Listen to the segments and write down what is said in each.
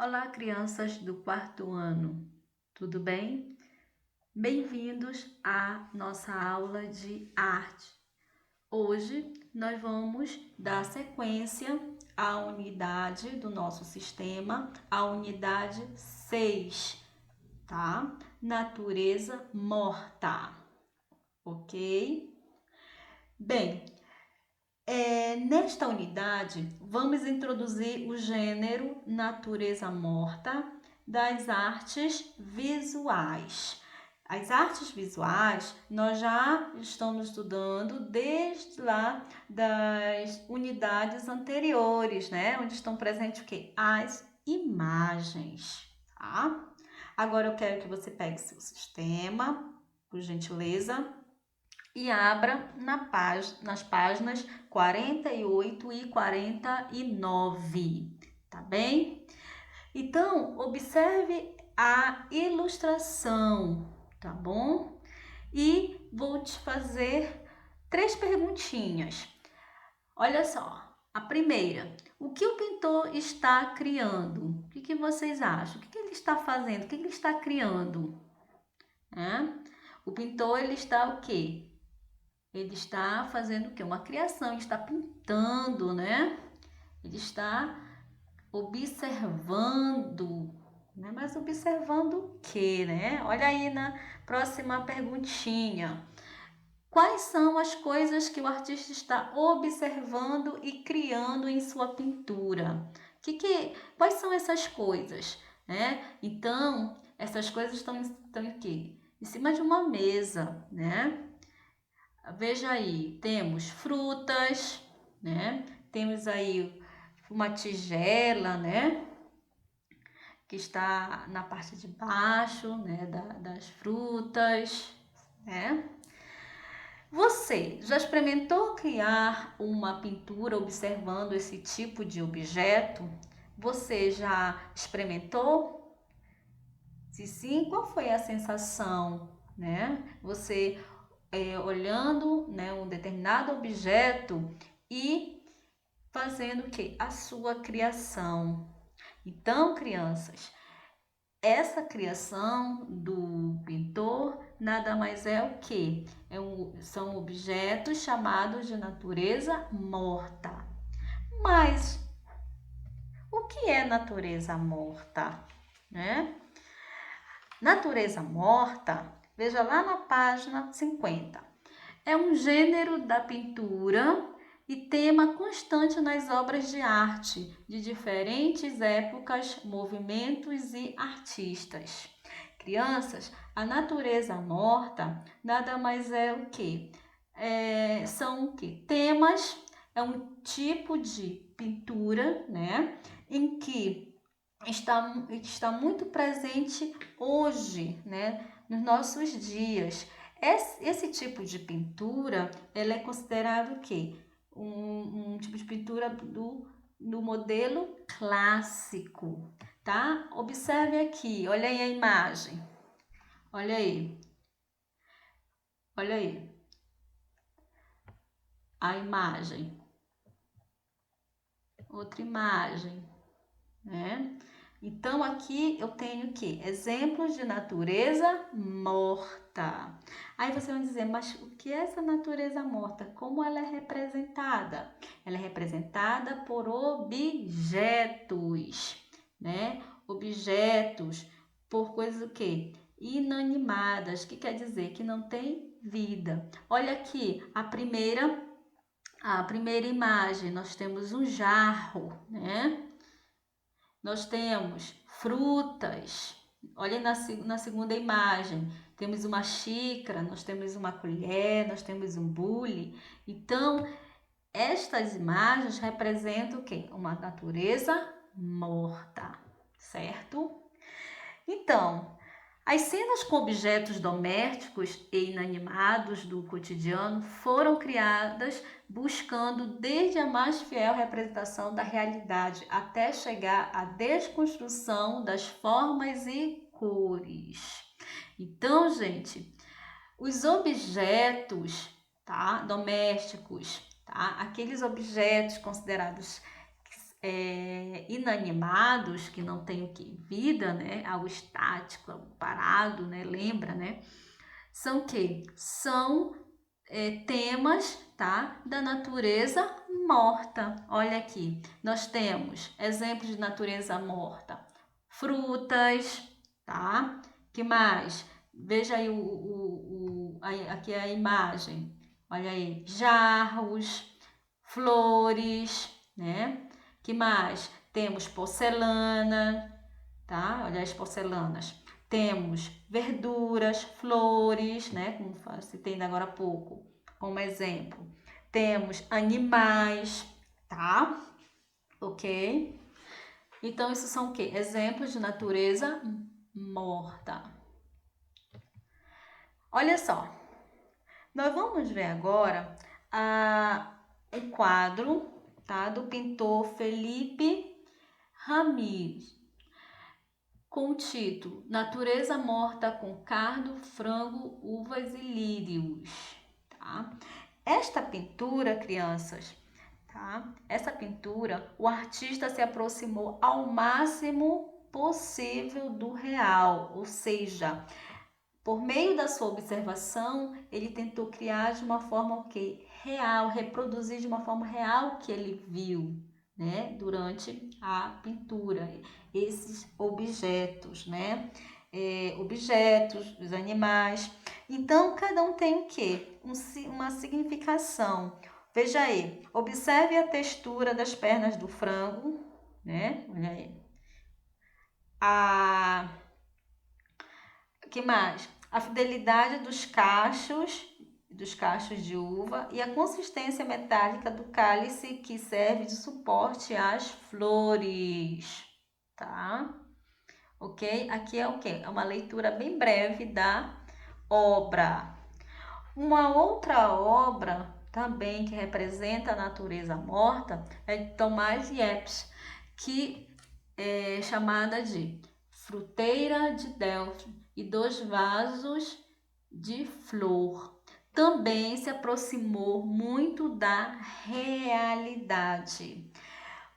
Olá, crianças do quarto ano, tudo bem? Bem-vindos à nossa aula de arte. Hoje nós vamos dar sequência à unidade do nosso sistema, a unidade 6, tá? Natureza morta, ok? Bem, nesta unidade, vamos introduzir o gênero natureza morta das artes visuais. As artes visuais, nós já estamos estudando desde lá das unidades anteriores, né? Onde estão presentes o quê? As imagens, tá? Agora eu quero que você pegue seu sistema, por gentileza, e abra nas páginas 48 e 49, tá bem? Então, observe a ilustração, tá bom? E vou te fazer 3 perguntinhas. Olha só, a primeira, o que o pintor está criando? O que vocês acham? O que ele está fazendo? O que ele está criando? O pintor, ele está o quê? Ele está fazendo o quê? Uma criação, ele está pintando, né? Ele está observando, né? Mas observando o quê, né? Olha aí na próxima perguntinha. Quais são as coisas que o artista está observando e criando em sua pintura? Quais são essas coisas, né? Então, essas coisas estão em quê? Em cima de uma mesa, né? Veja aí, temos frutas, né? Temos aí uma tigela, né? Que está na parte de baixo, né? Das frutas, né? Você já experimentou criar uma pintura observando esse tipo de objeto? Você já experimentou? Se sim, qual foi a sensação, né? Você olhando, né, um determinado objeto e fazendo o quê? A sua criação. Então, crianças, essa criação do pintor nada mais é o quê? São objetos chamados de natureza morta. Mas o que é natureza morta, né? Natureza morta, veja lá na página 50. É um gênero da pintura e tema constante nas obras de arte de diferentes épocas, movimentos e artistas. Crianças, a natureza morta nada mais é o que? São o que? Temas, é um tipo de pintura, né? Em que está muito presente hoje, né? Nos nossos dias. Esse tipo de pintura, ela é considerado o quê? Um tipo de pintura do modelo clássico, tá? Observe aqui, olha aí a imagem. Olha aí. Olha aí. A imagem. Outra imagem, né? Então, aqui eu tenho o quê? Exemplos de natureza morta. Aí você vai dizer, mas o que é essa natureza morta? Como ela é representada? Ela é representada por objetos, né? Objetos, por coisas o quê? Inanimadas, que quer dizer que não tem vida. Olha aqui, a primeira imagem, nós temos um jarro, né? Nós temos frutas. Olha na segunda imagem. Temos uma xícara, nós temos uma colher, nós temos um bule. Então, estas imagens representam o quê? Uma natureza morta, certo? Então, as cenas com objetos domésticos e inanimados do cotidiano foram criadas buscando desde a mais fiel representação da realidade até chegar à desconstrução das formas e cores. Então, gente, os objetos, tá, domésticos, tá, aqueles objetos considerados inanimados, que não têm o que? Vida, né? Algo estático, algo parado, né? Lembra, né? São o quê? São temas, tá? Da natureza morta. Olha aqui, nós temos exemplos de natureza morta. Frutas, tá? Que mais? Veja aí aqui a imagem. Olha aí, jarros, flores, né? Que mais? Temos porcelana, tá? Olha as porcelanas. Temos verduras, flores, né? Como citei agora há pouco, como exemplo. Temos animais, tá? Ok? Então, isso são o quê? Exemplos de natureza morta. Olha só, nós vamos ver agora um quadro, tá? Do pintor Felipe Ramires, com o título Natureza Morta com Cardo, Frango, Uvas e Lírios, tá? Esta pintura, crianças, tá? Essa pintura, o artista se aproximou ao máximo possível do real, ou seja, por meio da sua observação, ele tentou criar de uma forma real, reproduzir de uma forma real o que ele viu, né, durante a pintura, esses objetos, né, objetos, os animais. Então, cada um tem o quê? Uma significação. Veja aí, observe a textura das pernas do frango, né, olha aí. Que mais? A fidelidade dos cachos de uva e a consistência metálica do cálice que serve de suporte às flores, tá? Ok? Aqui é o quê? É uma leitura bem breve da obra. Uma outra obra também que representa a natureza morta é de Tomás Yeps, que é chamada de Fruteira de Delfos e dos Vasos de Flor. Também se aproximou muito da realidade.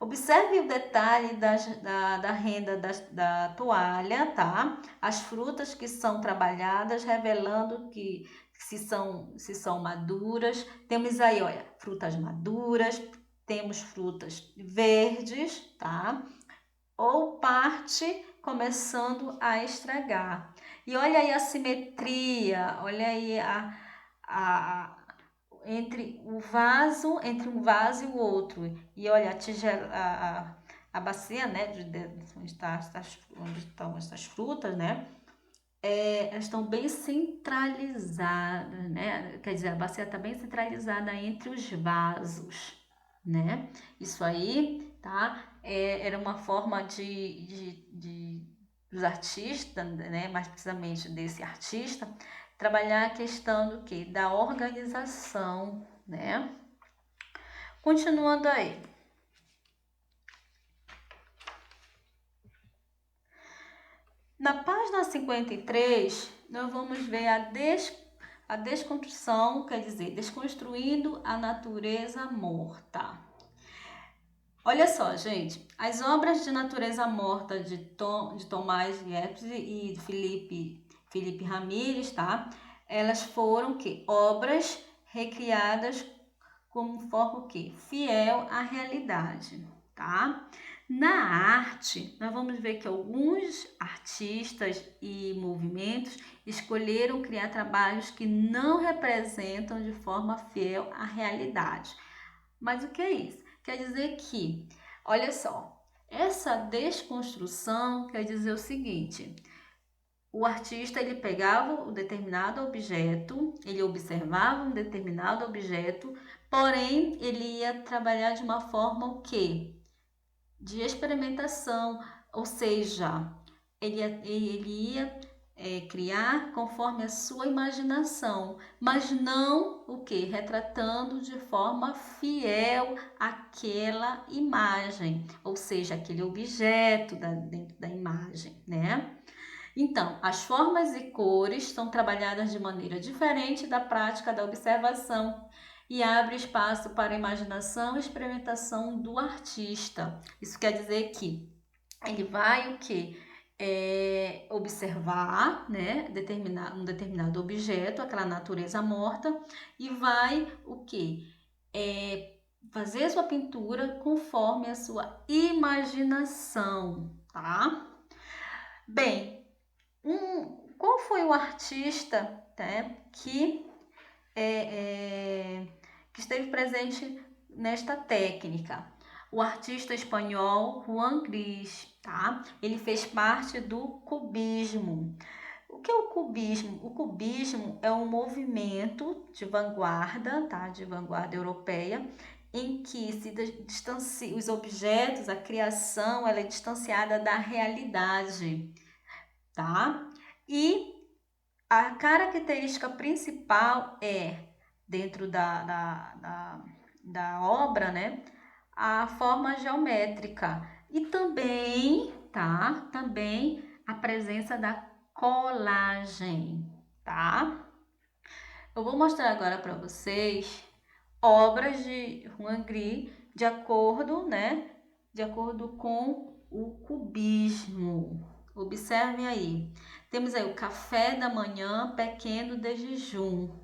Observe o detalhe da renda da toalha, tá? As frutas que são trabalhadas, revelando que se são maduras. Temos aí, olha, frutas maduras, temos frutas verdes, tá? Ou parte começando a estragar. E olha aí a simetria, olha aí entre um vaso e o outro. E olha a tigela, a bacia, né, onde estão essas frutas, né? Elas estão bem centralizadas, né? Quer dizer, a bacia está bem centralizada entre os vasos, né? Isso aí, tá? Era uma forma dos artistas, né? Mais precisamente desse artista, trabalhar a questão do quê? Da organização, né? Continuando aí. Na página 53, nós vamos ver a desconstrução, quer dizer, desconstruindo a natureza morta. Olha só, gente, as obras de natureza morta de Tomás Yeps e Felipe Ramires, tá? Elas foram obras recriadas como forma fiel à realidade, tá? Na arte, nós vamos ver que alguns artistas e movimentos escolheram criar trabalhos que não representam de forma fiel à realidade. Mas o que é isso? Quer dizer que, olha só, essa desconstrução quer dizer o seguinte: o artista ele pegava um determinado objeto, ele observava um determinado objeto, porém ele ia trabalhar de uma forma de experimentação, ou seja, ele ia criar conforme a sua imaginação, mas não retratando de forma fiel aquela imagem, ou seja, aquele objeto dentro da imagem, né? Então, as formas e cores são trabalhadas de maneira diferente da prática da observação e abre espaço para a imaginação e experimentação do artista. Isso quer dizer que ele vai o quê? Observar, né, um determinado objeto, aquela natureza morta, e vai o quê? Fazer sua pintura conforme a sua imaginação, tá? Bem, qual foi o artista, né, que esteve presente nesta técnica? O artista espanhol Juan Gris, tá? Ele fez parte do cubismo. O que é o cubismo? O cubismo é um movimento de vanguarda, tá? De vanguarda europeia, em que se distancia os objetos, a criação, ela é distanciada da realidade, tá? E a característica principal dentro da obra, né, a forma geométrica e também, tá? Também a presença da colagem, tá? Eu vou mostrar agora para vocês obras de Juan Gris de acordo, né, de acordo com o cubismo. Observem aí. Temos aí o café da manhã pequeno de jejum.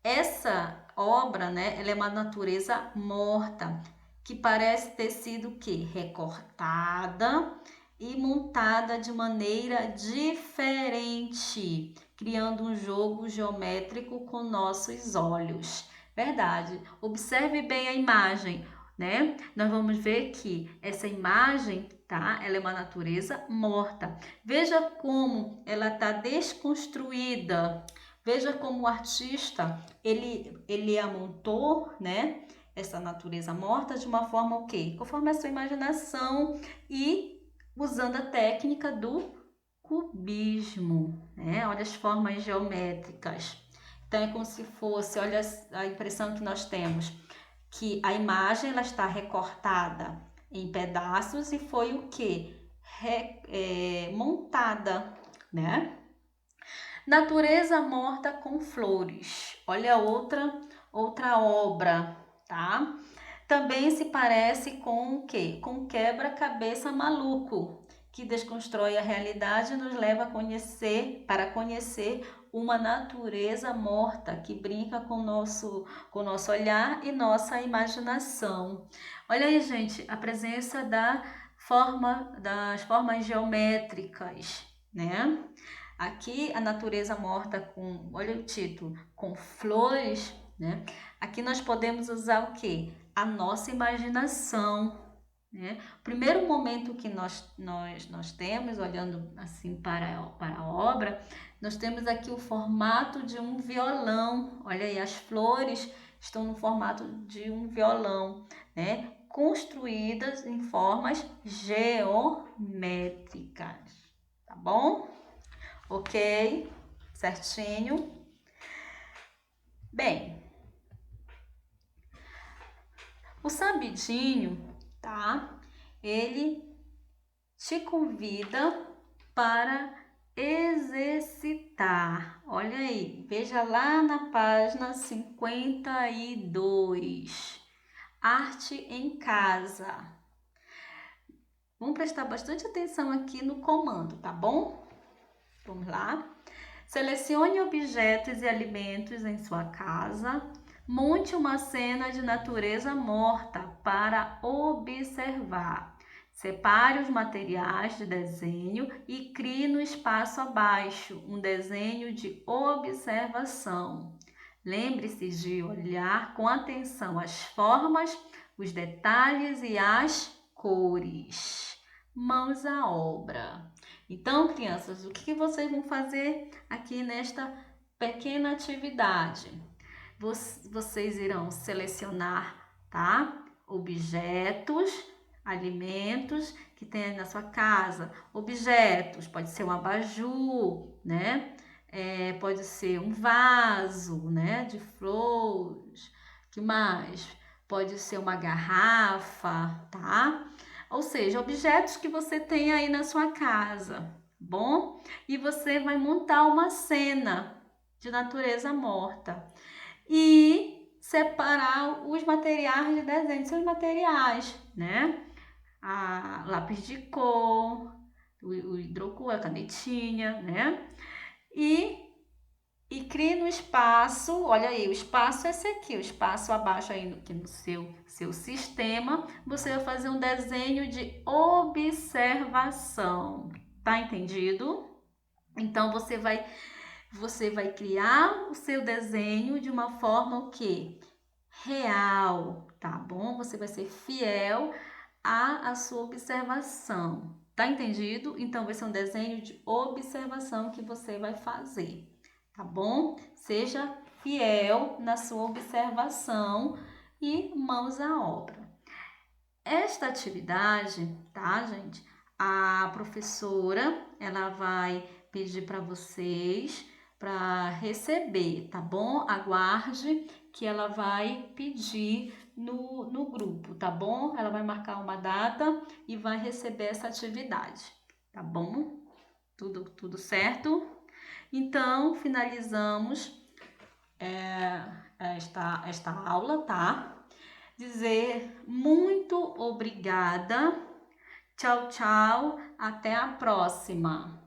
Essa obra, né, ela é uma natureza morta, que parece ter sido o quê? Recortada e montada de maneira diferente, criando um jogo geométrico com nossos olhos. Verdade. Observe bem a imagem, né? Nós vamos ver que essa imagem, tá? Ela é uma natureza morta. Veja como ela está desconstruída. Veja como o artista, ele amontou, né, essa natureza morta de uma forma o quê? Conforme a sua imaginação e usando a técnica do cubismo, né? Olha as formas geométricas. Então, é como se fosse, olha a impressão que nós temos, que a imagem ela está recortada em pedaços e foi o quê? Montada, né? Natureza morta com flores. Olha outra obra, tá? Também se parece com o quê? Com quebra-cabeça maluco, que desconstrói a realidade e nos leva para conhecer uma natureza morta que brinca com o nosso olhar e nossa imaginação. Olha aí, gente, a presença das formas geométricas, né? Aqui a natureza morta com, olha o título, com flores, né? Aqui nós podemos usar o quê? A nossa imaginação, né? O primeiro momento que nós temos, olhando assim para a obra, nós temos aqui o formato de um violão. Olha aí, as flores estão no formato de um violão, né? Construídas em formas geométricas, tá bom? Ok? Certinho? Bem, o sabidinho, tá? Ele te convida para exercitar. Olha aí, veja lá na página 52. Arte em casa. Vamos prestar bastante atenção aqui no comando, tá bom? Vamos lá. Selecione objetos e alimentos em sua casa. Monte uma cena de natureza morta para observar. Separe os materiais de desenho e crie no espaço abaixo um desenho de observação. Lembre-se de olhar com atenção as formas, os detalhes e as cores. Mãos à obra. Então, crianças, o que vocês vão fazer aqui nesta pequena atividade? Vocês irão selecionar, tá? Objetos, alimentos que tem aí na sua casa. Objetos, pode ser um abajur, né? Pode ser um vaso, né? De flores. Que mais? Pode ser uma garrafa, tá? Ou seja, objetos que você tem aí na sua casa, bom? E você vai montar uma cena de natureza morta. E separar os materiais de desenho, seus materiais, né? A lápis de cor, o hidrocor, a canetinha, né? E crie no espaço, olha aí, o espaço é esse aqui, o espaço abaixo aí aqui no seu sistema, você vai fazer um desenho de observação, tá entendido? Então, você vai criar o seu desenho de uma forma o quê? Real, tá bom? Você vai ser fiel à sua observação, tá entendido? Então, vai ser um desenho de observação que você vai fazer, tá bom? Seja fiel na sua observação e mãos à obra. Esta atividade, tá, gente? A professora, ela vai pedir para vocês para receber, tá bom? Aguarde que ela vai pedir no grupo, tá bom? Ela vai marcar uma data e vai receber essa atividade, tá bom? Tudo certo? Então, finalizamos esta aula, tá? Dizer muito obrigada. Tchau, tchau. Até a próxima.